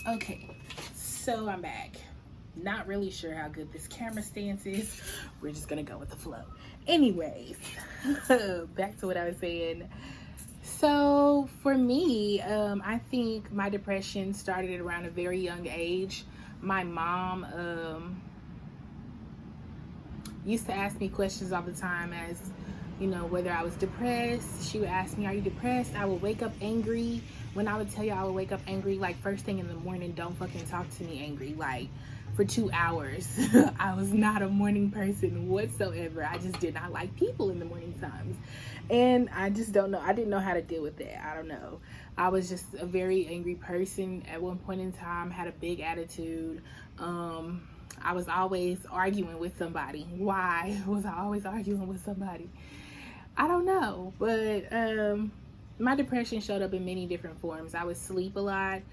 Okay, so I'm back. Not really sure how good this camera stance is. We're just gonna go with the flow. Anyways, back to what I was saying. So for me, I think my depression started at around a very young age. My mom used to ask me questions all the time as, whether I was depressed. She would ask me, "Are you depressed?" I would wake up angry. When I would tell you I would wake up angry, like first thing in the morning, don't fucking talk to me angry. Like for 2 hours. I was not a morning person whatsoever. I just did not like people in the morning times. And I just don't know. I didn't know how to deal with that. I don't know. I was just a very angry person at one point in time, had a big attitude. I was always arguing with somebody. Why was I always arguing with somebody? I don't know. But my depression showed up in many different forms. I would sleep a lot.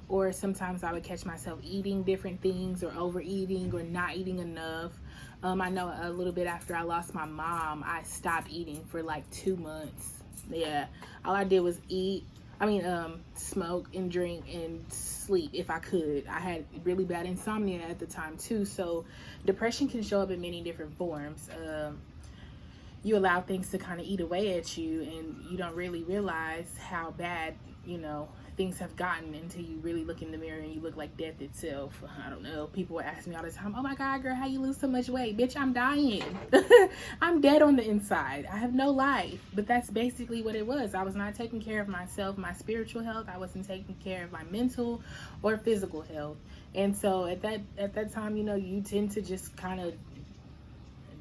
Or sometimes I would catch myself eating different things or overeating or not eating enough. I know a little bit after I lost my mom, I stopped eating for like 2 months. Yeah, all I did was smoke and drink and sleep if I could. I had really bad insomnia at the time too, so depression can show up in many different forms. You allow things to kind of eat away at you, and you don't really realize how bad, things have gotten until you really look in the mirror and you look like death itself. I don't know. People will ask me all the time, "Oh my God, girl, how you lose so much weight?" Bitch, I'm dying. I'm dead on the inside. I have no life. But that's basically what it was. I was not taking care of myself, my spiritual health. I wasn't taking care of my mental or physical health. And so at that time, you tend to just kind of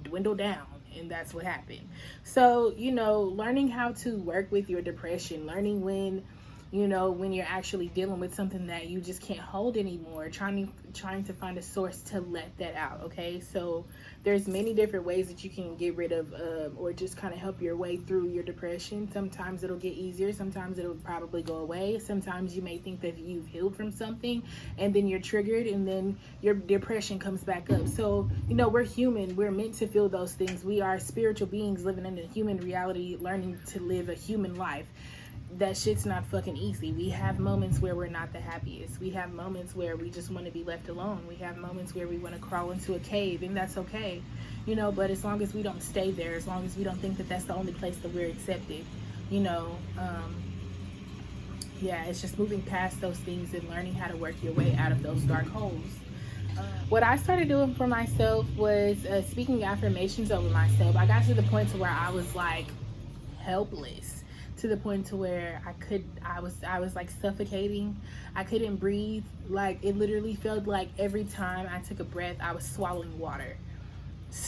dwindle down, and that's what happened. So learning how to work with your depression, learning when you're actually dealing with something that you just can't hold anymore, trying to find a source to let that out. Okay, so there's many different ways that you can get rid of or just kind of help your way through your depression. Sometimes it'll get easier, sometimes it'll probably go away. Sometimes you may think that you've healed from something and then you're triggered and then your depression comes back up. So we're human, we're meant to feel those things. We are spiritual beings living in a human reality, learning to live a human life. That shit's not fucking easy. We have moments where we're not the happiest. We have moments where we just want to be left alone. We have moments where we want to crawl into a cave, and that's okay. But as long as we don't stay there, as long as we don't think that that's the only place that we're accepted, yeah, it's just moving past those things and learning how to work your way out of those dark holes. What I started doing for myself was speaking affirmations over myself. I got to the point to where I was like helpless, to the point to where I was like suffocating. I couldn't breathe. Like it literally felt like every time I took a breath I was swallowing water,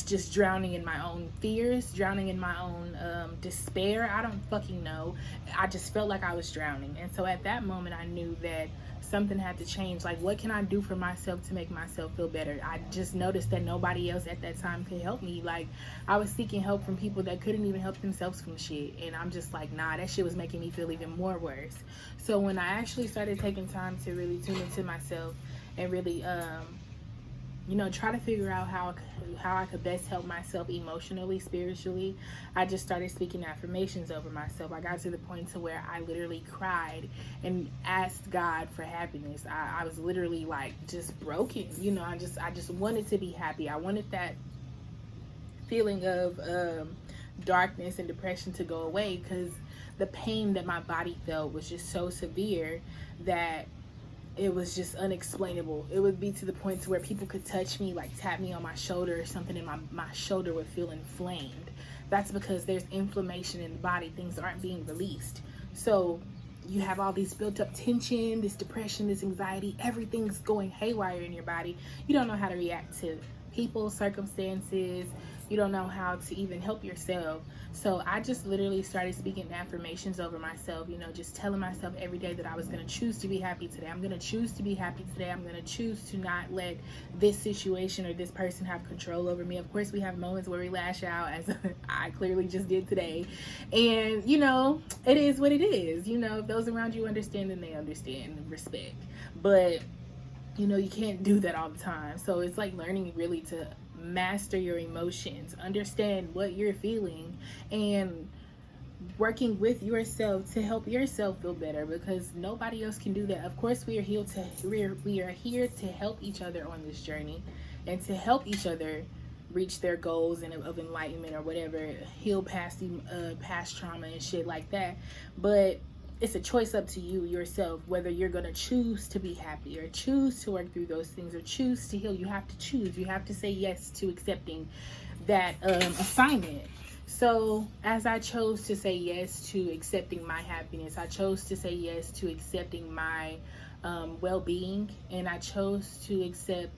just drowning in my own fears, drowning in my own despair. I don't fucking know. I just felt like I was drowning. And so at that moment I knew that something had to change. Like, what can I do for myself to make myself feel better? I just noticed that nobody else at that time could help me. Like, I was seeking help from people that couldn't even help themselves from shit. And I'm just like, nah, that shit was making me feel even more worse. So when I actually started taking time to really tune into myself and really try to figure out how I could best help myself emotionally, spiritually, I just started speaking affirmations over myself. I got to the point to where I literally cried and asked God for happiness. I was literally like just broken. I just wanted to be happy. I wanted that feeling of darkness and depression to go away, because the pain that my body felt was just so severe that it was just unexplainable. It would be to the point to where people could touch me, like tap me on my shoulder or something, and my shoulder would feel inflamed. That's because there's inflammation in the body. Things aren't being released. So you have all these built up tension, this depression, this anxiety, everything's going haywire in your body. You don't know how to react to people, circumstances. You don't know how to even help yourself. So I just literally started speaking affirmations over myself, just telling myself every day that I was going to choose to be happy today. I'm going to choose to be happy today. I'm going to choose to not let this situation or this person have control over me. Of course, we have moments where we lash out, as I clearly just did today. And, it is what it is. If those around you understand, then they understand and respect. But, you can't do that all the time. So it's like learning really to master your emotions, understand what you're feeling, and working with yourself to help yourself feel better, because nobody else can do that. Of course, we are here to help each other on this journey, and to help each other reach their goals and of enlightenment or whatever, heal past past trauma and shit like that. But it's a choice up to you yourself whether you're going to choose to be happy, or choose to work through those things, or choose to heal. You have to choose. You have to say yes to accepting that assignment. So as I chose to say yes to accepting my happiness, I chose to say yes to accepting my well-being, and I chose to accept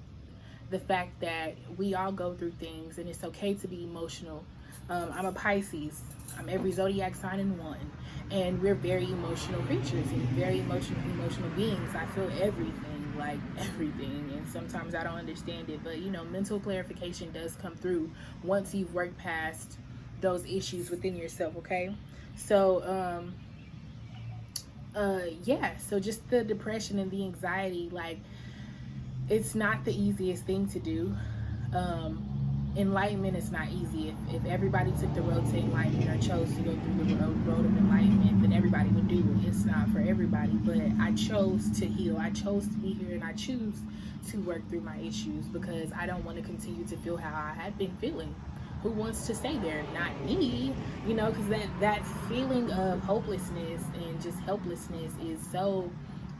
the fact that we all go through things, and it's okay to be emotional. I'm a Pisces. I'm every zodiac sign in one, and we're very emotional creatures and very emotional beings. I feel everything, like everything, and sometimes I don't understand it, but mental clarification does come through once you've worked past those issues within yourself. Okay, so yeah, so just the depression and the anxiety, like, it's not the easiest thing to do. Enlightenment is not easy. If everybody took the road to enlightenment, or chose to go through the road of enlightenment, then everybody would do it. It's not for everybody, but I chose to heal. I chose to be here, and I choose to work through my issues, because I don't want to continue to feel how I had been feeling. Who wants to stay there? Not me, because that feeling of hopelessness and just helplessness is so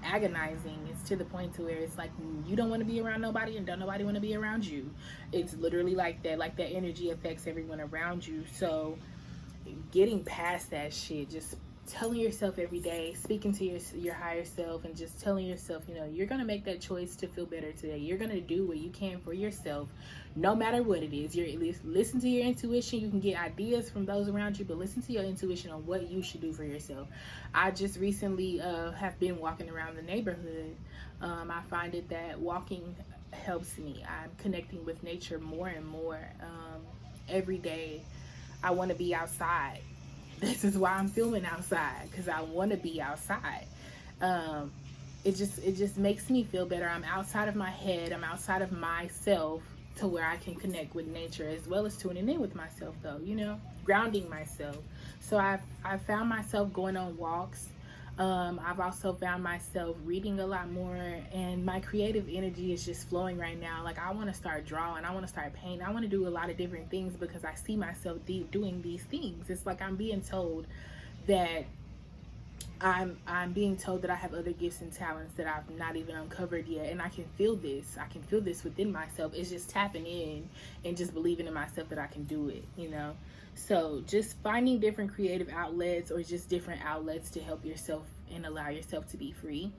agonizing. It's to the point to where it's like you don't want to be around nobody, and don't nobody want to be around you. It's literally like that. Like, that energy affects everyone around you. So getting past that shit, just telling yourself every day, speaking to your higher self, and just telling yourself, you're gonna make that choice to feel better today. You're gonna do what you can for yourself, no matter what it is. You're at least listen to your intuition. You can get ideas from those around you, but listen to your intuition on what you should do for yourself. I just recently have been walking around the neighborhood. I find it that walking helps me. I'm connecting with nature more and more. Every day I want to be outside. This is why I'm filming outside, because I want to be outside. It just makes me feel better. I'm outside of my head. I'm outside of myself, to where I can connect with nature, as well as tuning in with myself, though, grounding myself. So I've found myself going on walks. I've also found myself reading a lot more, and my creative energy is just flowing right now. Like, I want to start drawing, I want to start painting, I want to do a lot of different things, because I see myself doing these things. It's like I'm being told that I'm being told that I have other gifts and talents that I've not even uncovered yet, and I can feel this. I can feel this within myself. It's just tapping in and just believing in myself that I can do it, So just finding different creative outlets, or just different outlets to help yourself and allow yourself to be free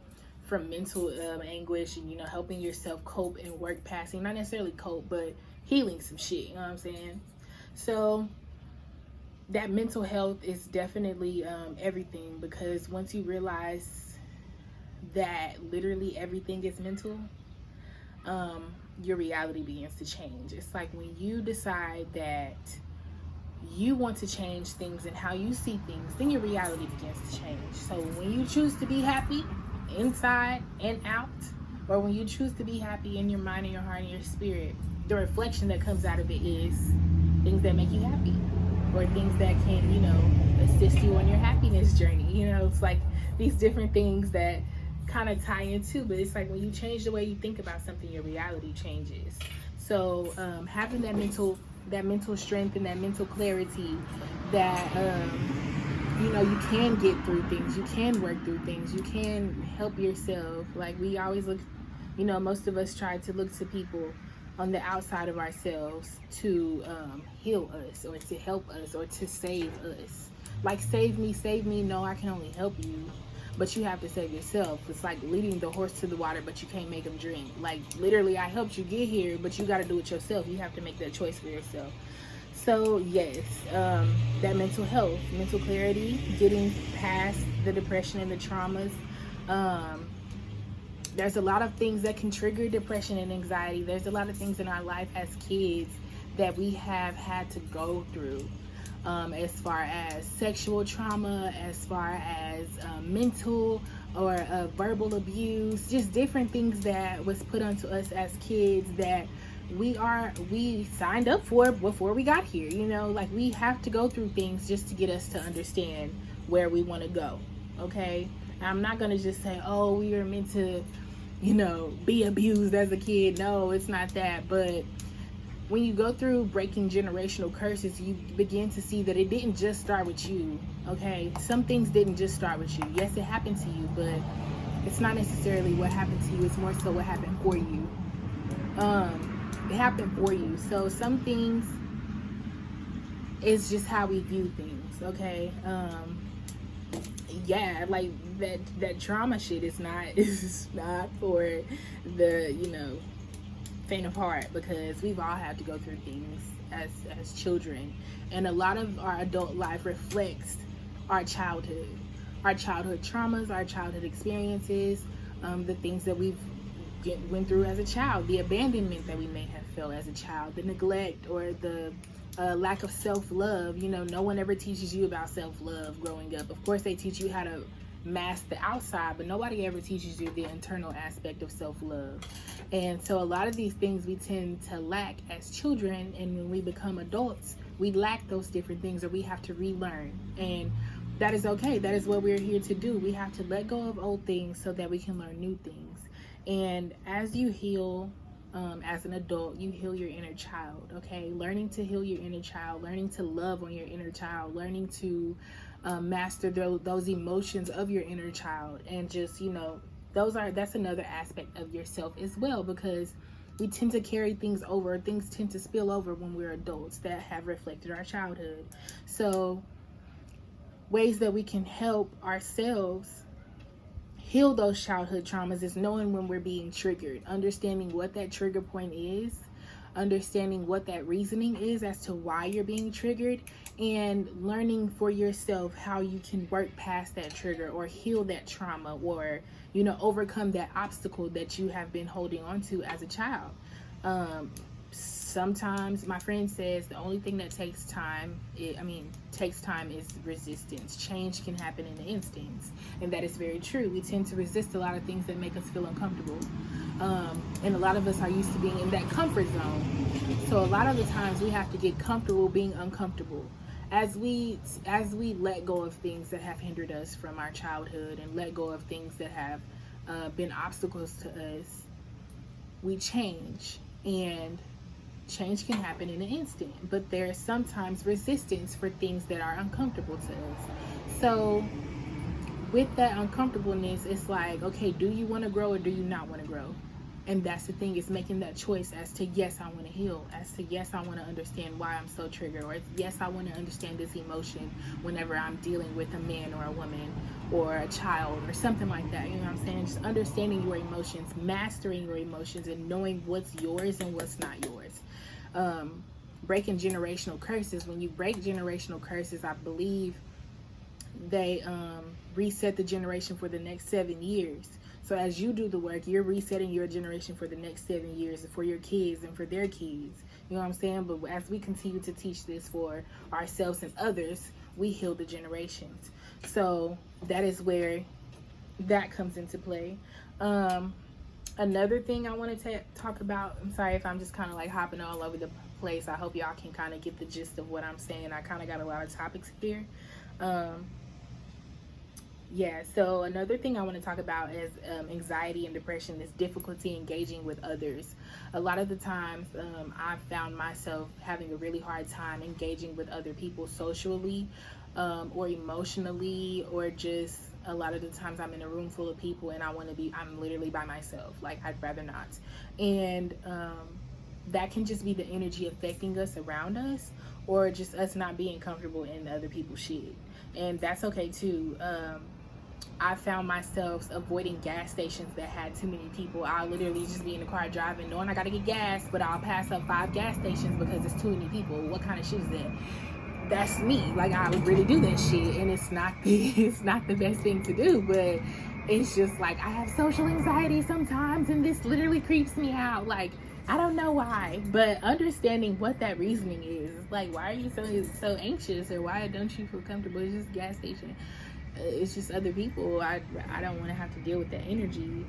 from mental anguish, and helping yourself cope and work past, not necessarily cope, but healing some shit. You know what I'm saying? So that mental health is definitely everything, because once you realize that literally everything is mental, your reality begins to change. It's like when you decide that you want to change things and how you see things, then your reality begins to change. So when you choose to be happy inside and out, or when you choose to be happy in your mind and your heart and your spirit, the reflection that comes out of it is things that make you happy, or things that can, assist you on your happiness journey. It's like these different things that kind of tie into, but it's like when you change the way you think about something, your reality changes. So having that mental strength and that mental clarity that you can get through things, you can work through things, you can help yourself. Like, we always look, most of us try to look to people on the outside of ourselves to heal us, or to help us, or to save us. Like, save me. No, I can only help you, but you have to save yourself. It's like leading the horse to the water, but you can't make him drink. Like, literally, I helped you get here, but you got to do it yourself. You have to make that choice for yourself. So yes, that mental health, mental clarity, getting past the depression and the traumas. There's a lot of things that can trigger depression and anxiety. There's a lot of things in our life as kids that we have had to go through, as far as sexual trauma, as far as mental or verbal abuse, just different things that was put onto us as kids that we signed up for before we got here. You know, like we have to go through things just to get us to understand where we want to go. Okay, and I'm not gonna just say, oh, we were meant to, you know, be abused as a kid. No, it's not that. But when you go through breaking generational curses, you begin to see that it didn't just start with you. Okay, some things didn't just start with you. Yes, it happened to you, but it's not necessarily what happened to you. It's more so what happened for you. It happened for you. So some things is just how we view things. Okay. Yeah, like that trauma shit is not for the, you know, faint of heart, because we've all had to go through things as children, and a lot of our adult life reflects our childhood traumas, our childhood experiences, the things that we've went through as a child, the abandonment that we may have felt as a child, the neglect or the lack of self-love. You know, no one ever teaches you about self-love growing up. Of course, they teach you how to mask the outside, but nobody ever teaches you the internal aspect of self-love. And so a lot of these things we tend to lack as children, and when we become adults, we lack those different things, or we have to relearn. And that is okay. That is what we're here to do. We have to let go of old things so that we can learn new things. And as you heal, as an adult, you heal your inner child. Okay, learning to heal your inner child, learning to love on your inner child, learning to master those emotions of your inner child, and just, you know, that's another aspect of yourself as well, because we tend to carry things over. Things tend to spill over when we're adults that have reflected our childhood. So ways that we can help ourselves heal those childhood traumas is knowing when we're being triggered, understanding what that trigger point is, understanding what that reasoning is as to why you're being triggered, and learning for yourself how you can work past that trigger or heal that trauma, or, you know, overcome that obstacle that you have been holding on to as a child. Sometimes my friend says the only thing that takes time is resistance. Change can happen in an instant, and that is very true. We tend to resist a lot of things that make us feel uncomfortable, and a lot of us are used to being in that comfort zone. So a lot of the times we have to get comfortable being uncomfortable. As we let go of things that have hindered us from our childhood, and let go of things that have been obstacles to us, we change. And change can happen in an instant, but there's sometimes resistance for things that are uncomfortable to us. So with that uncomfortableness, it's like, okay, do you want to grow or do you not want to grow? And that's the thing, is making that choice as to, yes, I want to heal, as to, yes, I want to understand why I'm so triggered, or yes, I want to understand this emotion whenever I'm dealing with a man or a woman or a child or something like that. You know what I'm saying? Just understanding your emotions, mastering your emotions, and knowing what's yours and what's not yours. Breaking generational curses. When you break generational curses, I believe they reset the generation for the next 7 years. So as you do the work, you're resetting your generation for the next 7 years, for your kids and for their kids. You know what I'm saying? But as we continue to teach this for ourselves and others, we heal the generations. So that is where that comes into play. Another thing I want to talk about, I'm sorry if I'm just kind of like hopping all over the place. I hope y'all can kind of get the gist of what I'm saying. I kind of got a lot of topics here. Yeah, so another thing I want to talk about is anxiety and depression, is difficulty engaging with others. A lot of the times I've found myself having a really hard time engaging with other people socially, or emotionally, or just a lot of the times I'm in a room full of people and I'm literally by myself. Like, I'd rather not. And that can just be the energy affecting us around us, or just us not being comfortable in other people's shit. And that's okay too. I found myself avoiding gas stations that had too many people. I'll literally just be in the car driving, knowing I gotta get gas, but I'll pass up 5 gas stations because it's too many people. What kind of shit is that? That's me. Like, I would really do that shit, and it's not the best thing to do, but it's just like, I have social anxiety sometimes, and this literally creeps me out. Like, I don't know why, but understanding what that reasoning is, like, why are you so anxious, or why don't you feel comfortable? It's just gas station. It's just other people. I don't want to have to deal with that energy.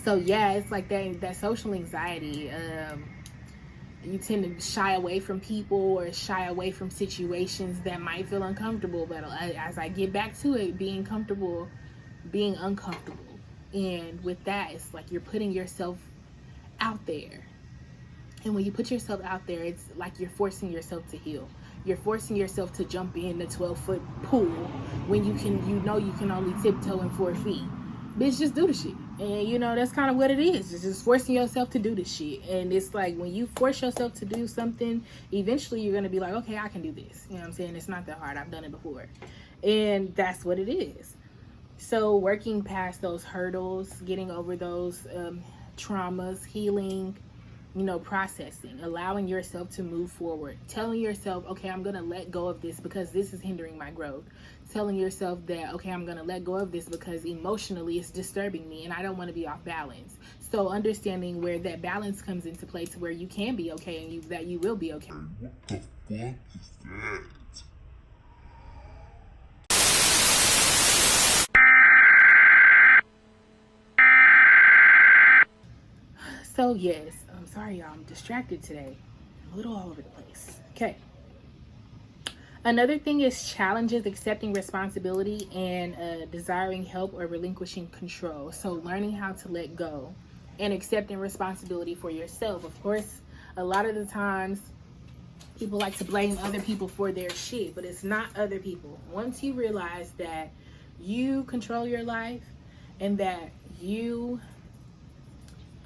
So yeah, it's like that social anxiety. You tend to shy away from people or shy away from situations that might feel uncomfortable. But as I get back to it, being comfortable, being uncomfortable. And with that, it's like you're putting yourself out there. And when you put yourself out there, it's like you're forcing yourself to heal. You're forcing yourself to jump in the 12-foot pool when you can only tiptoe in 4 feet. Bitch, just do the shit. And that's kind of what it is. It's just forcing yourself to do the shit. And it's like when you force yourself to do something, eventually you're going to be like, okay, I can do this. You know what I'm saying? It's not that hard. I've done it before. And that's what it is. So working past those hurdles, getting over those traumas, healing, processing, allowing yourself to move forward, telling yourself, okay, I'm going to let go of this because this is hindering my growth. Telling yourself that, okay, I'm going to let go of this because emotionally it's disturbing me and I don't want to be off balance. So understanding where that balance comes into play to where you can be okay and that you will be okay. What the fuck is that? So yes, I'm sorry y'all, I'm distracted today. I'm a little all over the place. Okay. Another thing is challenges, accepting responsibility, and desiring help or relinquishing control. So learning how to let go and accepting responsibility for yourself. Of course, a lot of the times people like to blame other people for their shit, but it's not other people. Once you realize that you control your life and that you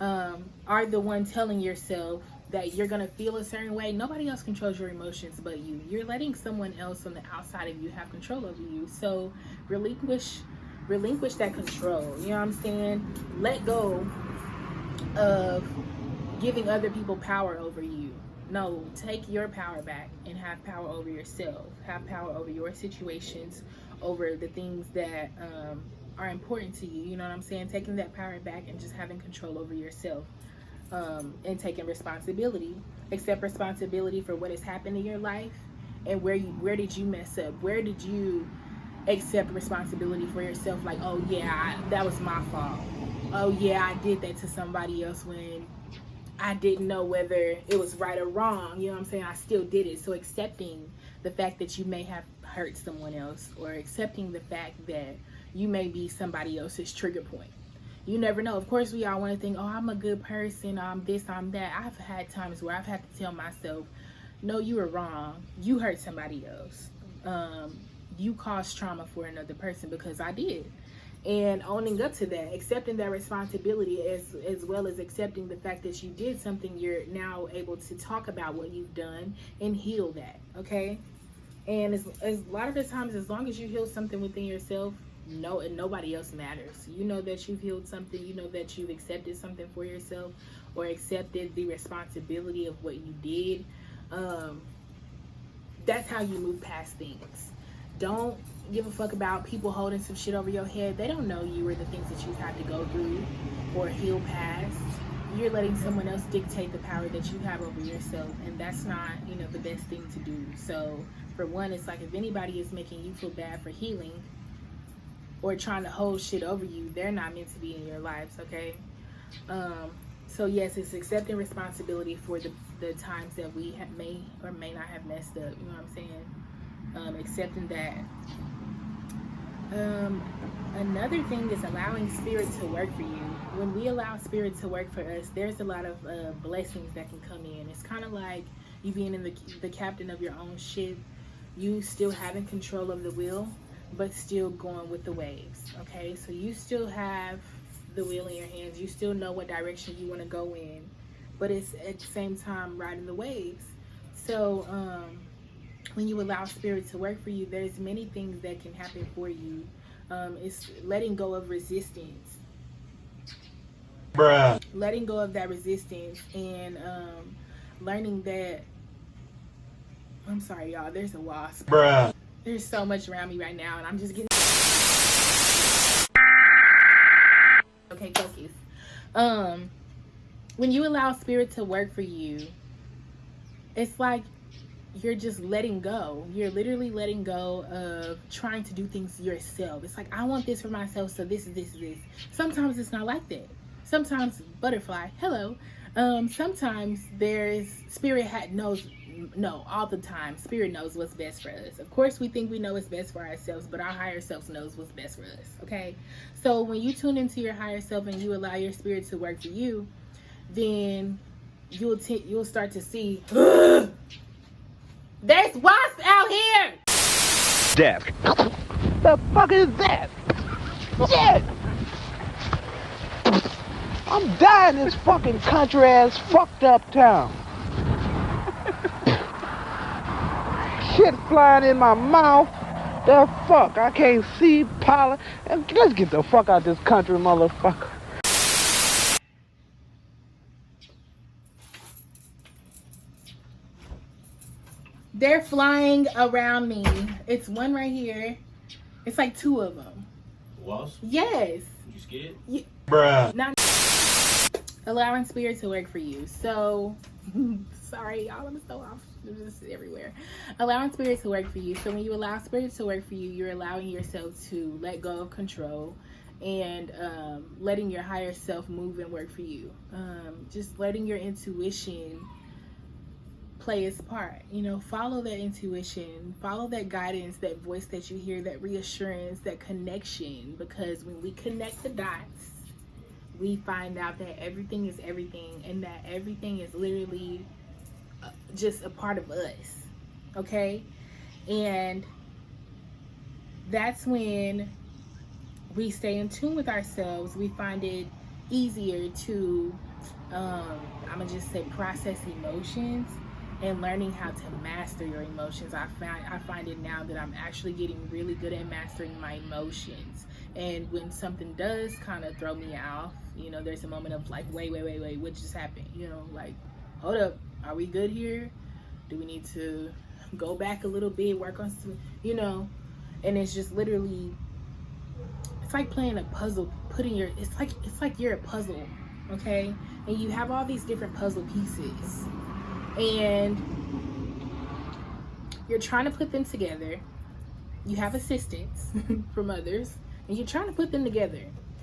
are the one telling yourself that you're gonna feel a certain way, nobody else controls your emotions but you. You're letting someone else on the outside of you have control over you. So relinquish that control. You know what I'm saying? Let go of giving other people power over you. No, take your power back and have power over yourself. Have power over your situations, over the things that are important to you. You know what I'm saying? Taking that power back and just having control over yourself. And taking responsibility. Accept responsibility for what has happened in your life and where did you mess up? Where did you accept responsibility for yourself? Like, oh yeah, that was my fault. Oh yeah, I did that to somebody else when I didn't know whether it was right or wrong. You know what I'm saying? I still did it. So accepting the fact that you may have hurt someone else, or accepting the fact that you may be somebody else's trigger point. You never know. Of course, we all want to think, oh, I'm a good person, I'm this, I'm that. I've had times where I've had to tell myself, no, you were wrong. You hurt somebody else. You caused trauma for another person, because I did. And owning up to that, accepting that responsibility, as well as accepting the fact that you did something, you're now able to talk about what you've done and heal that, okay? And as a lot of the times, as long as you heal something within yourself, and nobody else matters. You know that you've healed something, you know that you've accepted something for yourself, or accepted the responsibility of what you did. That's how you move past things. Don't give a fuck about people holding some shit over your head. They don't know you or the things that you've had to go through or heal past. You're letting someone else dictate the power that you have over yourself, and that's not, the best thing to do. So for one, it's like, if anybody is making you feel bad for healing or trying to hold shit over you, they're not meant to be in your lives, okay? So yes, it's accepting responsibility for the times that we may or may not have messed up. You know what I'm saying? Accepting that. Another thing is allowing spirit to work for you. When we allow spirit to work for us, there's a lot of blessings that can come in. It's kind of like you being in the captain of your own ship. You still having control of the wheel, but still going with the waves, okay? So you still have the wheel in your hands. You still know what direction you want to go in, but it's at the same time riding the waves. So when you allow spirit to work for you, there's many things that can happen for you. It's letting go of resistance. Bruh. Letting go of that resistance, and learning that, I'm sorry y'all, there's a wasp. Bruh. There's so much around me right now, and I'm just getting... Okay, focus. When you allow spirit to work for you, it's like you're just letting go. You're literally letting go of trying to do things yourself. It's like, I want this for myself, so this is this. Sometimes it's not like that. Sometimes butterfly, hello. Sometimes there's knows, no, all the time spirit knows what's best for us. Of course we think we know what's best for ourselves, but our higher self knows what's best for us. Okay, so when you tune into your higher self and you allow your spirit to work for you, then you'll start to see there's wasps out here. Death. The fuck is that? Shit! I'm dying in this fucking country ass fucked up town. Shit flying in my mouth. The fuck, I can't see pollen. Let's get the fuck out this country, motherfucker. They're flying around me. It's one right here. It's like two of them. Wasp? Yes. You scared? Bruh. Not allowing spirit to work for you. So, sorry, y'all. I'm so off. This is everywhere. Allowing spirit to work for you. So when you allow spirit to work for you, you're allowing yourself to let go of control and letting your higher self move and work for you. Just letting your intuition play its part. You know, follow that intuition, follow that guidance, that voice that you hear, that reassurance, that connection, because when we connect the dots, we find out that everything is everything, and that everything is literally just a part of us. Okay, and that's when we stay in tune with ourselves. We find it easier to I'm gonna just say process emotions, and learning how to master your emotions. I find it now that I'm actually getting really good at mastering my emotions. And when something does kind of throw me off, you know, there's a moment of like, wait, what just happened? You know, like, hold up, are we good here? Do we need to go back a little bit, work on some, you know? And it's just literally, it's like playing a puzzle, it's like you're a puzzle, okay? And you have all these different puzzle pieces, and you're trying to put them together. You have assistance from others, and you're trying to put them together,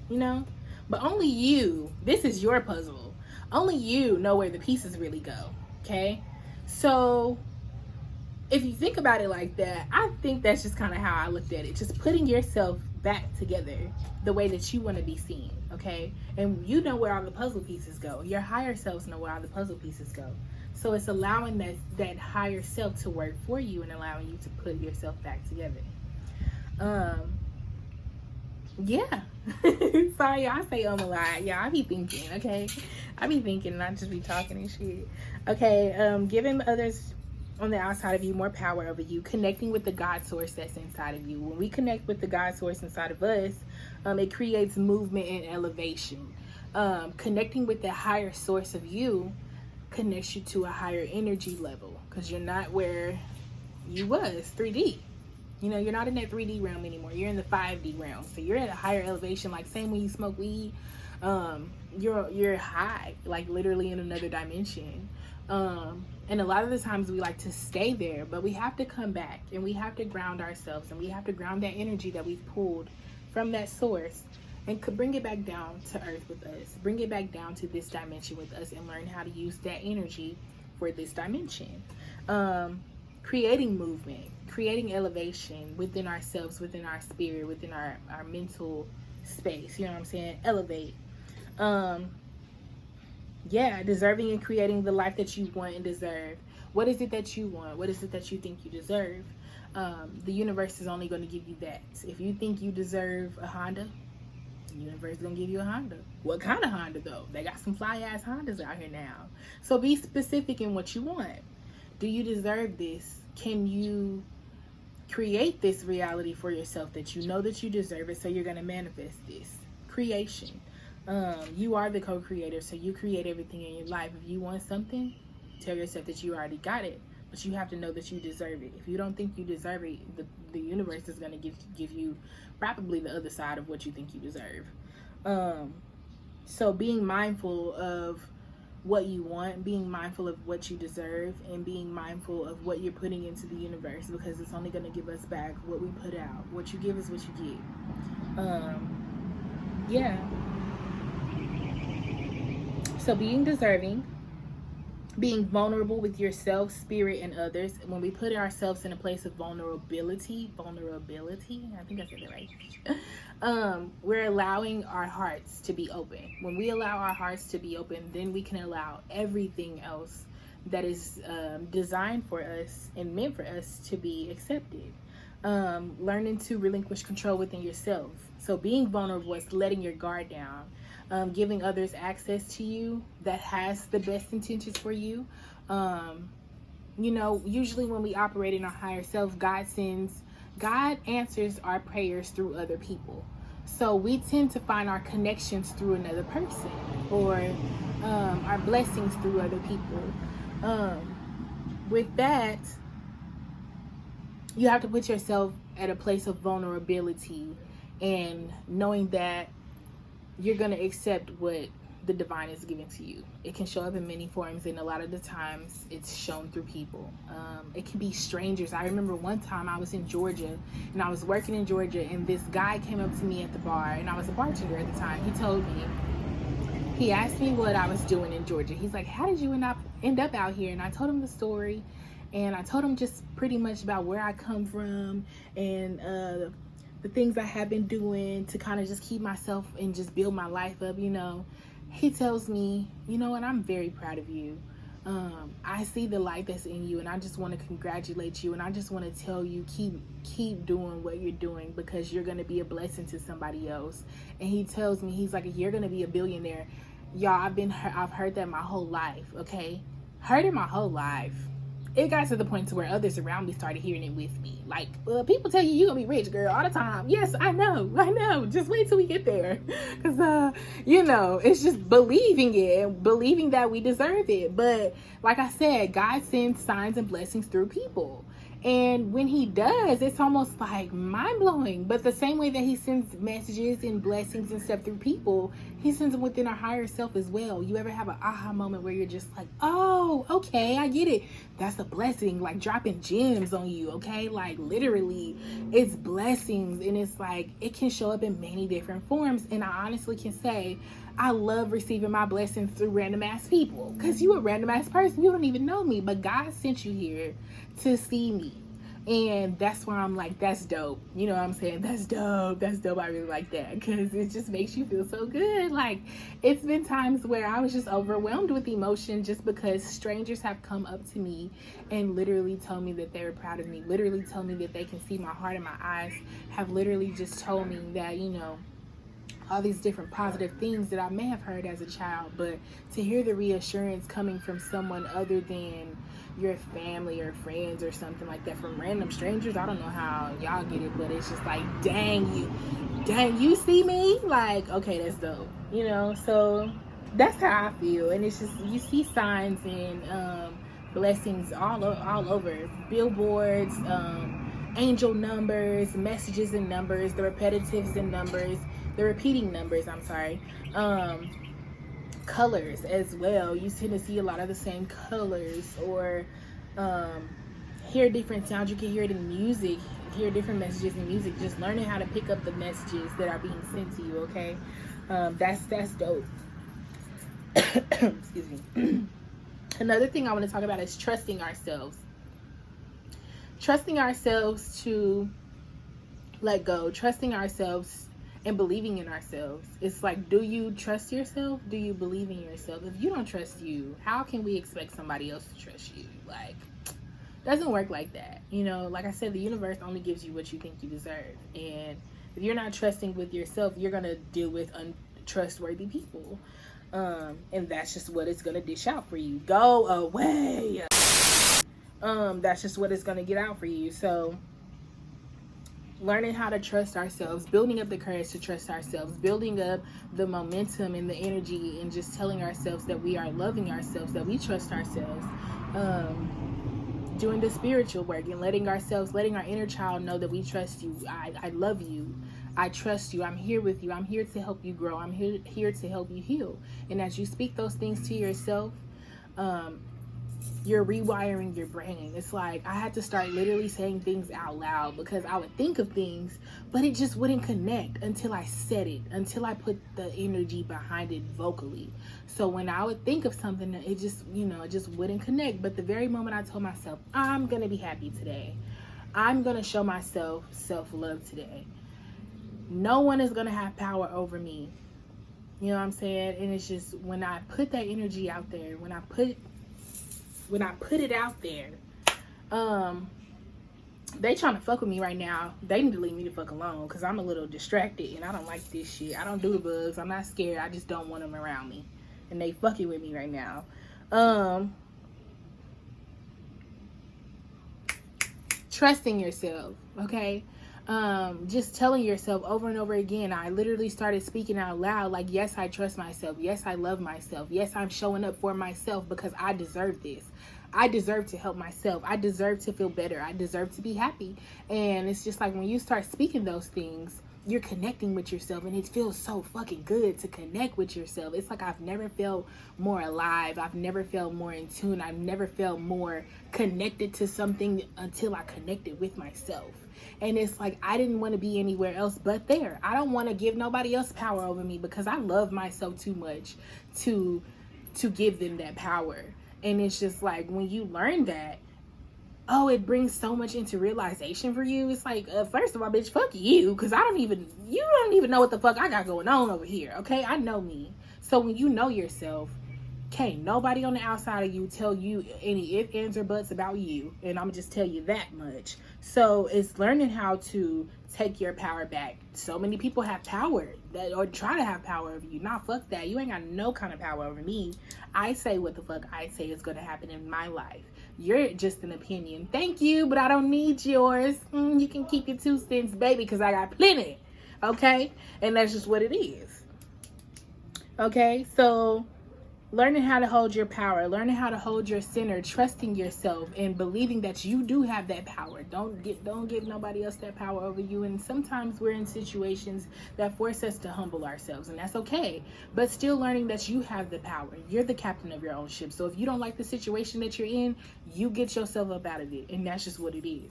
you know? But only you, this is your puzzle. Only you know where the pieces really go, okay? So if you think about it like that, I think that's just kind of how I looked at it. Just putting yourself back together the way that you want to be seen, okay? And you know where all the puzzle pieces go. Your higher selves know where all the puzzle pieces go. So it's allowing that higher self to work for you and allowing you to put yourself back together. Yeah. Sorry, I say a lot. Yeah, I be thinking, okay? I be thinking, not just be talking and shit. Okay, giving others on the outside of you more power over you, connecting with the God source that's inside of you. When we connect with the God source inside of us, it creates movement and elevation. Connecting with the higher source of you connects you to a higher energy level, because you're not where you was 3D. You know, you're not in that 3D realm anymore. You're in the 5D realm. So you're at a higher elevation. Like same when you smoke weed, you're high, like literally in another dimension. And a lot of the times we like to stay there, but we have to come back and we have to ground ourselves, and we have to ground that energy that we've pulled from that source and could bring it back down to earth with us, bring it back down to this dimension with us, and learn how to use that energy for this dimension. Creating movement, creating elevation within ourselves, within our spirit, within our mental space, you know what I'm saying? Elevate. Yeah, deserving and creating the life that you want and deserve. What is it that you want? What is it that you think you deserve? The universe is only going to give you that. If you think you deserve a Honda, the universe is going to give you a Honda. What kind of Honda, though? They got some fly-ass Hondas out here now. So be specific in what you want. Do you deserve this? Can you create this reality for yourself that you know that you deserve it, so you're going to manifest this? Creation. You are the co-creator, so you create everything in your life. If you want something, tell yourself that you already got it, but you have to know that you deserve it. If you don't think you deserve it, the universe is going to give you probably the other side of what you think you deserve. So being mindful of what you want, being mindful of what you deserve, and being mindful of what you're putting into the universe, because it's only going to give us back what we put out. What you give is what you get. Yeah. So being deserving, being vulnerable with yourself, spirit, and others. When we put ourselves in a place of vulnerability, I think I said that right. We're allowing our hearts to be open. When we allow our hearts to be open, then we can allow everything else that is designed for us and meant for us to be accepted. Learning to relinquish control within yourself. So being vulnerable is letting your guard down. Giving others access to you that has the best intentions for you. Usually when we operate in our higher self, God answers our prayers through other people. So we tend to find our connections through another person, or our blessings through other people. With that, you have to put yourself at a place of vulnerability and knowing that you're going to accept what the divine is giving to you. It can show up in many forms, and a lot of the times it's shown through people. It can be strangers. I remember one time I was in Georgia, and I was working in Georgia, and this guy came up to me at the bar, and I was a bartender at the time. He asked me what I was doing in Georgia. He's like, how did you end up out here? And I told him the story, and I told him just pretty much about where I come from, and the things I have been doing to kind of just keep myself and just build my life up, He tells me, and I'm very proud of you. I see the light that's in you, and I just want to congratulate you, and I just want to tell you, keep doing what you're doing, because you're going to be a blessing to somebody else. And he tells me, he's like, you're going to be a billionaire. Y'all, I've heard that my whole life, okay? Heard it my whole life. It got to the point to where others around me started hearing it with me. Like, people tell you, you're going to be rich, girl, all the time. Yes, I know. Just wait till we get there. Because, it's just believing it and believing that we deserve it. But like I said, God sends signs and blessings through people. And when he does, it's almost like mind-blowing. But the same way that he sends messages and blessings and stuff through people, he sends them within our higher self as well. You ever have an aha moment where you're just like, oh, okay, I get it. That's a blessing, like dropping gems on you, okay? Like literally, it's blessings. And it's like, it can show up in many different forms. And I honestly can say, I love receiving my blessings through random ass people. Because you a random ass person. You don't even know me. But God sent you here to see me. And that's why I'm like, that's dope. You know what I'm saying? That's dope. I really like that, because it just makes you feel so good. Like, it's been times where I was just overwhelmed with emotion just because strangers have come up to me and literally told me that they were proud of me, literally told me that they can see my heart in my eyes, have literally just told me that, all these different positive things that I may have heard as a child. But to hear the reassurance coming from someone other than your family or friends or something like that, from random strangers, I don't know how y'all get it, but it's just like, dang, you see me? Like, okay, that's dope, so that's how I feel. And it's just, you see signs and blessings all over billboards, angel numbers, messages and numbers, the repetitives and numbers, the repeating numbers, colors as well. You tend to see a lot of the same colors, or hear different sounds. You can hear it in music, hear different messages in music. Just learning how to pick up the messages that are being sent to you, okay? That's dope. Excuse me. Another thing I want to talk about is trusting ourselves. Trusting ourselves to let go. Trusting ourselves and believing in ourselves. It's like, do you trust yourself? Do you believe in yourself? If you don't trust you, how can we expect somebody else to trust you? Like, doesn't work like that. Like I said, the universe only gives you what you think you deserve. And if you're not trusting with yourself, you're going to deal with untrustworthy people. And that's just what it's going to dish out for you. Go away. That's just what it's going to get out for you. So learning how to trust ourselves, building up the courage to trust ourselves, building up the momentum and the energy, and just telling ourselves that we are loving ourselves, that we trust ourselves, doing the spiritual work and letting our inner child know that we trust you. I love you. I trust you. I'm here with you. I'm here to help you grow. I'm here to help you heal. And as you speak those things to yourself, you're rewiring your brain. It's like I had to start literally saying things out loud because I would think of things, but it just wouldn't connect until I said it, until I put the energy behind it vocally. So when I would think of something, it just, it just wouldn't connect. But the very moment I told myself, I'm going to be happy today, I'm going to show myself self-love today, no one is going to have power over me. You know what I'm saying? And it's just when I put that energy out there, when I put it out there, they trying to fuck with me right now. They need to leave me the fuck alone because I'm a little distracted and I don't like this shit. I don't do the bugs. I'm not scared. I just don't want them around me. And they fucking with me right now. Trusting yourself, okay? Just telling yourself over and over again. I literally started speaking out loud like, yes, I trust myself. Yes, I love myself. Yes, I'm showing up for myself because I deserve this. I deserve to help myself. I deserve to feel better. I deserve to be happy. And it's just like when you start speaking those things, you're connecting with yourself, and it feels so fucking good to connect with yourself. It's like I've never felt more alive. I've never felt more in tune. I've never felt more connected to something until I connected with myself. And it's like I didn't want to be anywhere else but there. I don't want to give nobody else power over me because I love myself too much to give them that power. And it's just like when you learn that, oh, it brings so much into realization for you. It's like, first of all, bitch, fuck you, because you don't even know what the fuck I got going on over here, okay? I know me. So when you know yourself, can't nobody on the outside of you tell you any ifs, ands, or buts about you. And I'm just tell you that much. So it's learning how to take your power back. So many people have power or try to have power over you. Nah, fuck that. You ain't got no kind of power over me. I say what the fuck I say is going to happen in my life. You're just an opinion. Thank you, but I don't need yours. You can keep your 2 cents, baby, because I got plenty. Okay? And that's just what it is. Okay? So learning how to hold your power, learning how to hold your center, trusting yourself, and believing that you do have that power. Don't give nobody else that power over you. And sometimes we're in situations that force us to humble ourselves, and that's okay. But still learning that you have the power. You're the captain of your own ship. So if you don't like the situation that you're in, you get yourself up out of it, and that's just what it is.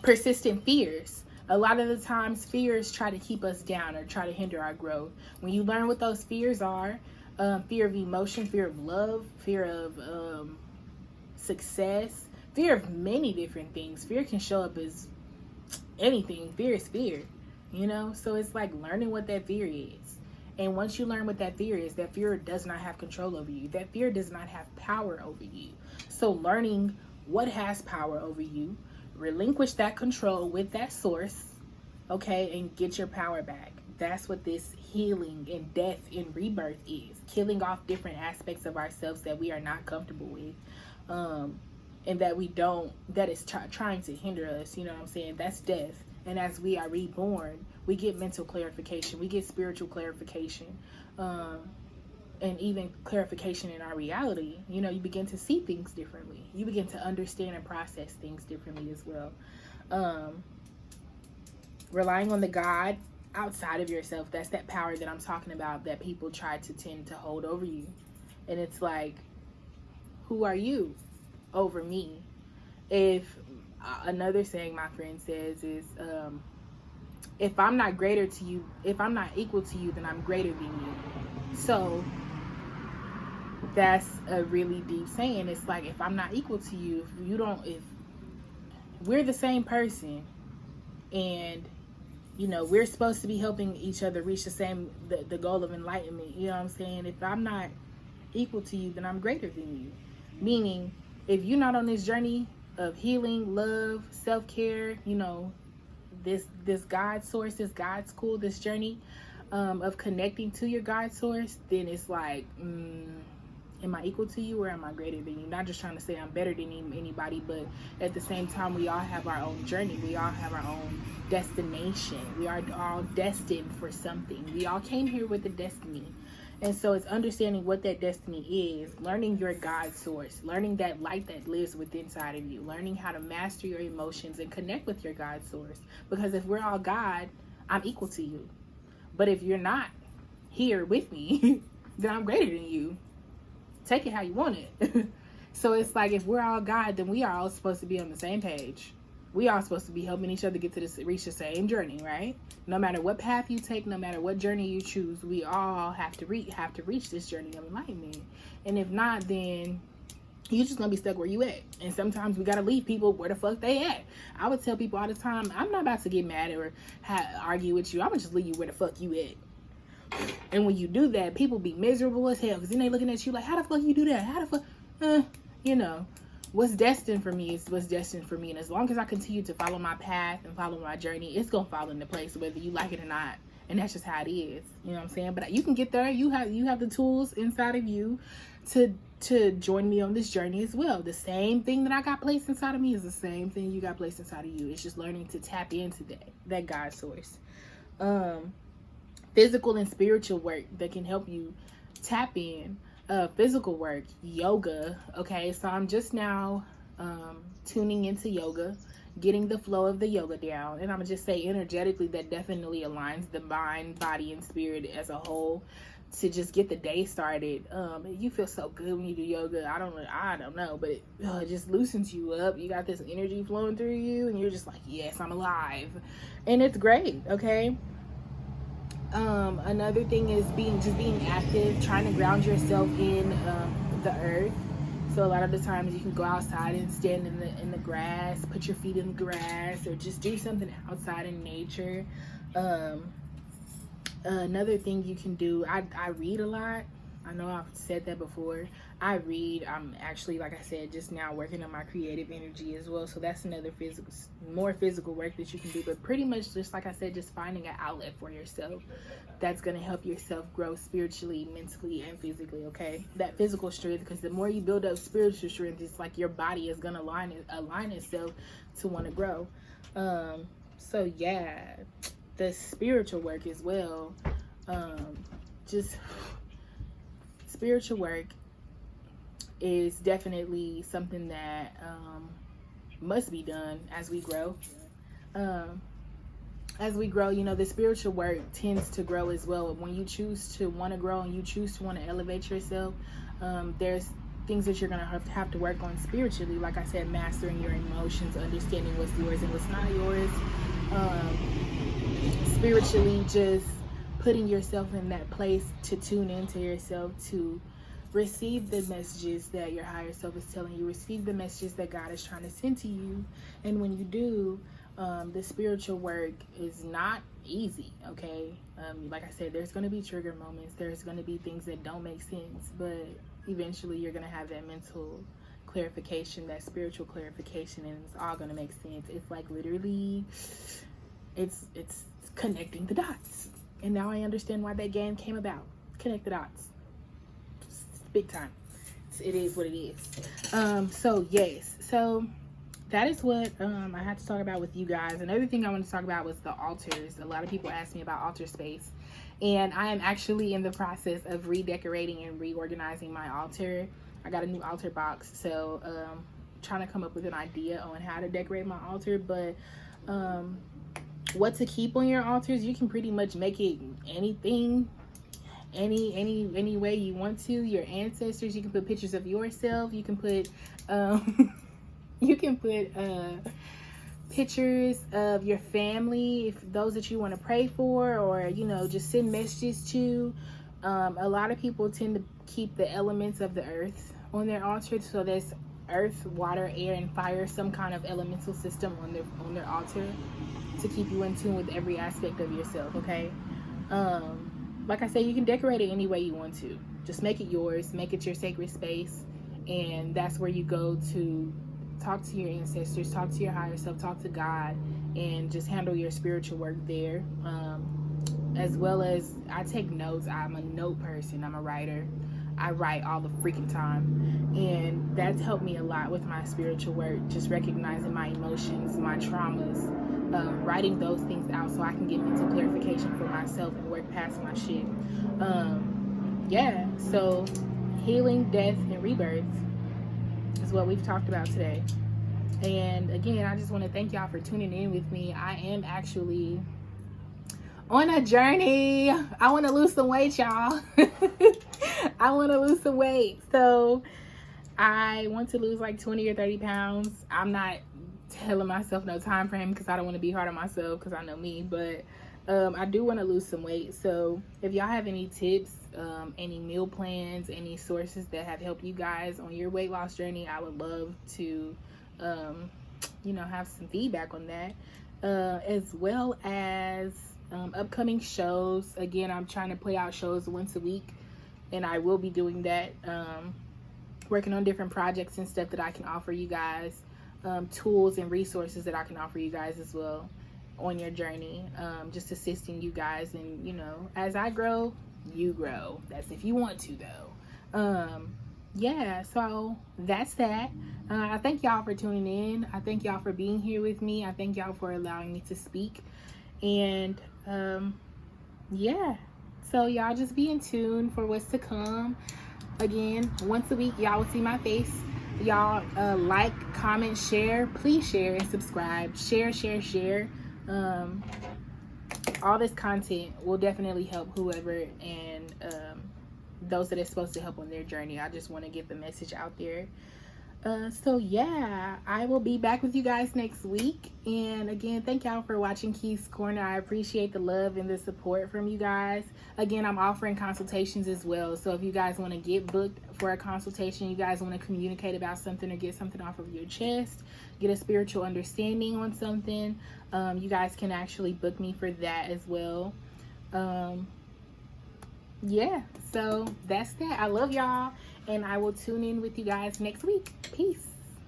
Persistent fears. A lot of the times fears try to keep us down or try to hinder our growth. When you learn what those fears are, fear of emotion, fear of love, fear of success, fear of many different things. Fear can show up as anything. Fear is fear, So it's like learning what that fear is. And once you learn what that fear does not have control over you. That fear does not have power over you. So learning what has power over you, relinquish that control with that source, okay, and get your power back. That's what this healing and death and rebirth is. Killing off different aspects of ourselves that we are not comfortable with, and that is trying to hinder us. You know what I'm saying? That's death. And as we are reborn, we get mental clarification, we get spiritual clarification, and even clarification in our reality. You begin to see things differently. You begin to understand and process things differently as well. Relying on the God outside of yourself, that's that power that I'm talking about that people try to tend to hold over you. And it's like, who are you over me? If another saying my friend says is, if I'm not greater to you, if I'm not equal to you, then I'm greater than you. So that's a really deep saying. It's like, if I'm not equal to you, if we're the same person, and we're supposed to be helping each other reach the goal of enlightenment, you know what I'm saying? If I'm not equal to you, then I'm greater than you. Meaning, if you're not on this journey of healing, love, self-care, this God source, this God school, this journey of connecting to your God source, then it's like, am I equal to you or am I greater than you? Not just trying to say I'm better than anybody, but at the same time, we all have our own journey. We all have our own destination. We are all destined for something. We all came here with a destiny. And so it's understanding what that destiny is, learning your God source, learning that light that lives within inside of you, learning how to master your emotions and connect with your God source. Because if we're all God, I'm equal to you. But if you're not here with me, then I'm greater than you. take it how you want it. So it's like, if we're all God, then we are all supposed to be on the same page. We are supposed to be helping each other get to this, reach the same journey, right? No matter what path you take, no matter what journey you choose, we all have to reach this journey of enlightenment. And if not, then you're just gonna be stuck where you at. And sometimes we gotta leave people where the fuck they at. I would tell people all the time, I'm not about to get mad or argue with you. I'm gonna just leave you where the fuck you at. And when you do that, people be miserable as hell, because then they looking at you like, how the fuck you do that? How the fuck, you know, what's destined for me is what's destined for me. And as long as I continue to follow my path and follow my journey, it's gonna fall into place whether you like it or not. And that's just how it is. You know what I'm saying? But you can get there. You have the tools inside of you to join me on this journey as well. The same thing that I got placed inside of me is the same thing you got placed inside of you. It's just learning to tap into that God source. Physical and spiritual work that can help you tap in. Physical work, yoga. Okay, so I'm just now tuning into yoga, getting the flow of the yoga down. And I'm gonna just say, energetically, that definitely aligns the mind, body, and spirit as a whole to just get the day started. You feel so good when you do yoga. I don't know, but it just loosens you up. You got this energy flowing through you, and you're just like, yes, I'm alive. And it's great, okay? Another thing is being active, trying to ground yourself in the earth. So a lot of the times you can go outside and stand in the grass, put your feet in the grass, or just do something outside in nature. Another thing you can do, I read a lot. I know I've said that before. I read. I'm actually, like I said, just now working on my creative energy as well. So that's another more physical work that you can do. But pretty much, just like I said, just finding an outlet for yourself that's going to help yourself grow spiritually, mentally, and physically, okay? That physical strength, because the more you build up spiritual strength, it's like your body is going to align itself to want to grow. So yeah, the spiritual work as well. Just spiritual work is definitely something that must be done as we grow. You know, the spiritual work tends to grow as well. When you choose to want to grow and you choose to want to elevate yourself, there's things that you're going to have to work on spiritually. Like I said, mastering your emotions, understanding what's yours and what's not yours. Spiritually, just putting yourself in that place to tune into yourself, to receive the messages that your higher self is telling you, receive the messages that God is trying to send to you. And when you do, the spiritual work is not easy, okay? Like I said, there's going to be trigger moments, there's going to be things that don't make sense, but eventually you're going to have that mental clarification, that spiritual clarification, and it's all going to make sense. It's like literally, it's connecting the dots. And now I understand why that game came about. Connect the dots. Big time. It is what it is. So yes, so that is what I had to talk about with you guys. Another thing I wanted to talk about was the altars. A lot of people ask me about altar space, and I am actually in the process of redecorating and reorganizing my altar. I got a new altar box, so trying to come up with an idea on how to decorate my altar. But what to keep on your altars, you can pretty much make it anything, any way you want to. Your ancestors, you can put pictures of yourself, you can put pictures of your family, if those that you want to pray for, or you know, just send messages to. A lot of people tend to keep the elements of the earth on their altar, so there's earth, water, air, and fire, some kind of elemental system on their altar to keep you in tune with every aspect of yourself, okay? Like I said, you can decorate it any way you want to. Just make it yours, make it your sacred space, and that's where you go to talk to your ancestors, talk to your higher self, talk to God, and just handle your spiritual work there. As well as, I take notes. I'm a note person, I'm a writer. I write all the freaking time, and that's helped me a lot with my spiritual work, just recognizing my emotions, my traumas, writing those things out so I can get mental clarification for myself and work past my shit. Yeah, so healing, death, and rebirth is what we've talked about today. And again, I just want to thank y'all for tuning in with me. I am actually on a journey. I want to lose some weight, y'all. I want to lose some weight. So I want to lose like 20 or 30 pounds. I'm not telling myself no time frame because I don't want to be hard on myself because I know me. But I do want to lose some weight. So if y'all have any tips, any meal plans, any sources that have helped you guys on your weight loss journey, I would love to, have some feedback on that. As well as upcoming shows. Again, I'm trying to play out shows once a week, and I will be doing that. Working on different projects and stuff that I can offer you guys, tools and resources that I can offer you guys as well on your journey, just assisting you guys. And as I grow, you grow. That's if you want to though. Yeah, so that's that. I thank y'all for tuning in. I thank y'all for being here with me. I thank y'all for allowing me to speak. And yeah, so y'all just be in tune for what's to come. Again, once a week, y'all will see my face. Y'all like, comment, share. Please share and subscribe. Share. All this content will definitely help whoever and those that are supposed to help on their journey. I just want to get the message out there. So yeah, I will be back with you guys next week. And again, thank y'all for watching Keith's Corner. I appreciate the love and the support from you guys. Again, I'm offering consultations as well. So if you guys want to get booked for a consultation, you guys want to communicate about something or get something off of your chest, get a spiritual understanding on something, you guys can actually book me for that as well. Yeah, so that's that. I love y'all, and I will tune in with you guys next week. Peace.